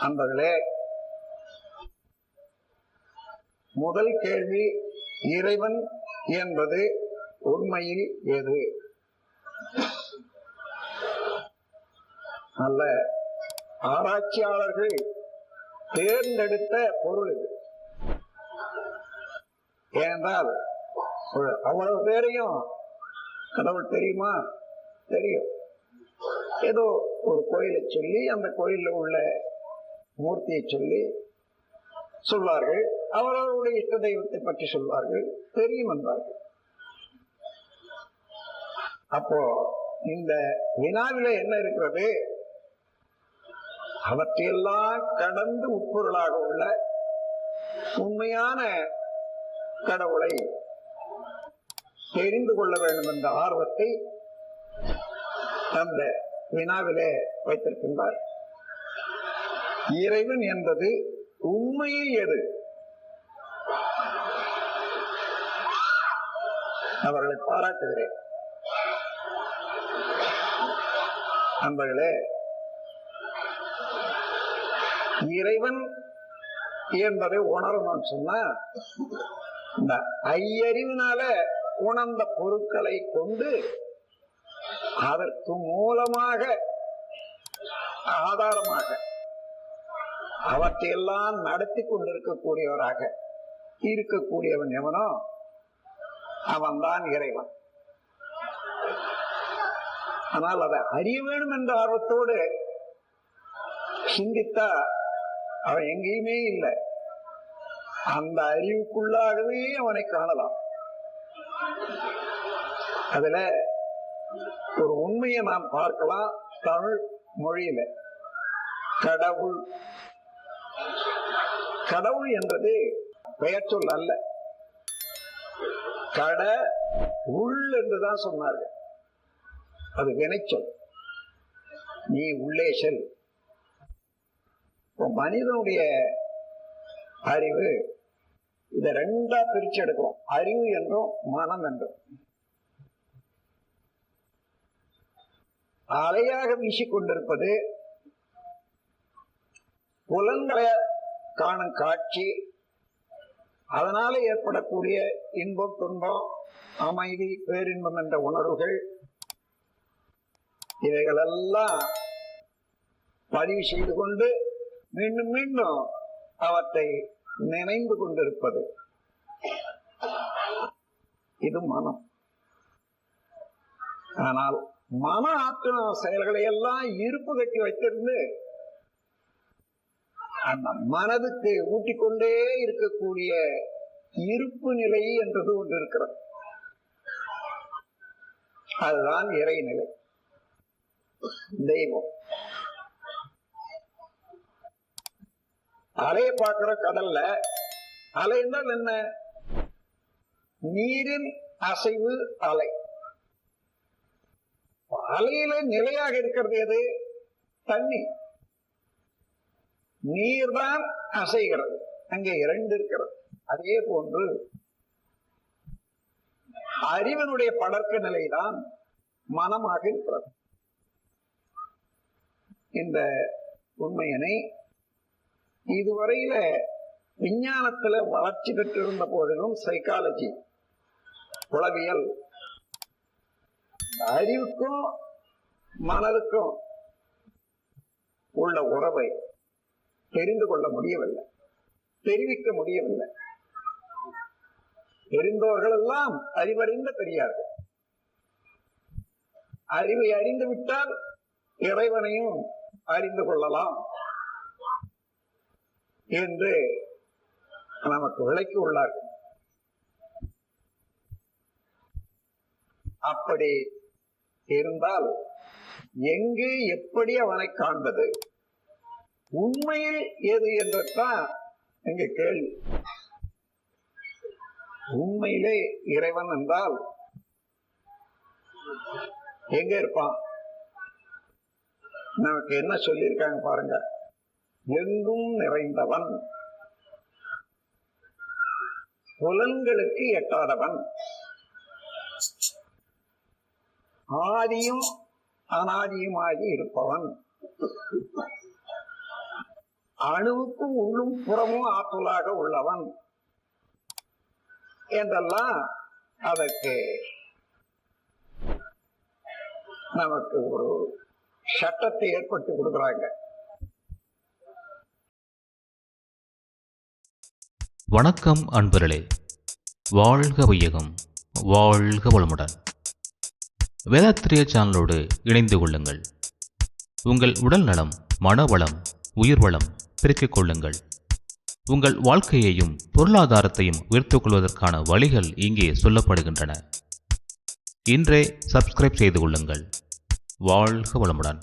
அன்பர்களே, முதல் கேள்வி, இறைவன் என்பது உண்மையில் எது? நல்ல ஆராய்ச்சியாளர்கள் தேர்ந்தெடுத்த பொருள் இது. ஏனென்றால் அவ்வளவு பேரையும் கடவுள் தெரியுமா? தெரியும். ஏதோ ஒரு கோயிலை சொல்லி அந்த கோயிலில் உள்ள மூர்த்தியை சொல்லி சொல்வார்கள், அவர்களுடைய இஷ்ட தெய்வத்தை பற்றி சொல்வார்கள், தெரியும் என்பார்கள். அப்போ இந்த வினாவில என்ன இருக்கிறது? அவற்றையெல்லாம் கடந்து உட்பொருளாக உள்ள உண்மையான கடவுளை தெரிந்து கொள்ள வேண்டும் என்ற ஆர்வத்தை அந்த வினாவிலே வைத்திருக்கின்றார். இறைவன் என்பது உண்மையில் எது? அவர்களை பாராட்டுகிறேன். நண்பர்களே, இறைவன் என்பதை உணரணும்னு சொன்னா இந்த ஐயறிவினால உணர்ந்த பொருட்களை கொண்டு அதற்கு மூலமாக ஆதாரமாக அவற்றையெல்லாம் நடத்தி கொண்டிருக்கக்கூடியவராக இருக்கக்கூடியவன் எவனோ அவன்தான் இறைவன். ஆனால் அதை அறிய வேண்டும் என்ற ஆர்வத்தோடு சிந்தித்தா அவன் எங்கேயுமே இல்லை. அந்த அறிவுக்குள்ளாகவே அவனை காணலாம். அதுல ஒரு உண்மையை நாம் பார்க்கலாம். தமிழ் மொழியில கடவுள், கடவுள் என்பது பெயர் சொல் அல்ல, கட உள் என்றுதான் சொன்னார்கள். அது வினைச்சொல். நீ உள்ளே செல். மனிதனுடைய அறிவு இதை ரெண்டா பிரிச்சு எடுக்கும், அறிவு என்றும் மனம் என்றும். அலையாக வீசிக்கொண்டிருப்பது புலன்களை காணும் காட்சி, அதனால ஏற்படக்கூடிய இன்பம், துன்பம், அமைதி, பேரின்பம் என்ற உணர்வுகள், இவைகளெல்லாம் பதிவு செய்து கொண்டு மீண்டும் மீண்டும் அவற்றை நினைந்து கொண்டிருப்பது, இது மனம். ஆனால் மன ஆற்றல் செயல்களை எல்லாம் இருப்பு கட்டி வைத்திருந்து அந்த மனதுக்கு ஊட்டிக்கொண்டே இருக்கக்கூடிய இருப்பு நிலை என்றது ஒன்று இருக்கிறது. அதுதான் இறைநிலை, தெய்வம். அலையை பார்க்கிற கடல்ல, அலை என்றால் என்ன? நீரின் அசைவு அலை. அலையில நிலையாக இருக்கிறது எது? தண்ணி. நீர் தான் அசைகிறது, அங்கே இரண்டு இருக்கிறது. அதே போன்று அறிவனுடைய படர்க்க நிலைதான் மனமாக இருக்கிறது. இந்த உண்மையினை இதுவரையில விஞ்ஞானத்துல வளர்ச்சி பெற்றிருந்த போதிலும் சைக்காலஜி, உளவியல், அறிவுக்கும் மனதுக்கும் உள்ள உறவை தெரிந்து கொள்ள முடியவில்லை, தெரிவிக்க முடியவில்லை. தெரிந்தவர்கள் எல்லாம் அறிவறிந்த பெரியார்கள். அறிவை அறிந்து விட்டால் இறைவனையும் அறிந்து கொள்ளலாம் என்று நமக்கு விளக்கி உள்ளார்கள். அப்படி இருந்தால் எங்கு எப்படி அவனை காண்பது? உண்மையில் எது என்றுதான் எங்க கேள்வி. உண்மையிலே இறைவன் என்றால் எங்க இருப்பான்? நமக்கு என்ன சொல்லியிருக்காங்க பாருங்க. எங்கும் நிறைந்தவன், புலன்களுக்கு எட்டாதவன், ஆதியும் அனாதியுமாகி இருப்பவன், அணுவுக்கும் உள்ளும் புறமும் ஆற்றலாக உள்ளவன் என்றெல்லாம் அதற்கு நமக்கு ஒரு சட்டத்தை ஏற்படுத்தி கொடுக்குறாங்க. வணக்கம் அன்பர்களே, வாழ்க வையகம், வாழ்க வளமுடன். வேதாத்திரிய சேனலோடு இணைந்து கொள்ளுங்கள். உங்கள் உடல் நலம், மனவளம், உயிர் வளம் பெருக்கிக் கொள்ளுங்கள். உங்கள் வாழ்க்கையையும் பொருளாதாரத்தையும் உயர்த்திக் கொள்வதற்கான வழிகள் இங்கே சொல்லப்படுகின்றன. இன்றே சப்ஸ்கிரைப் செய்து கொள்ளுங்கள். வாழ்க வளமுடன்.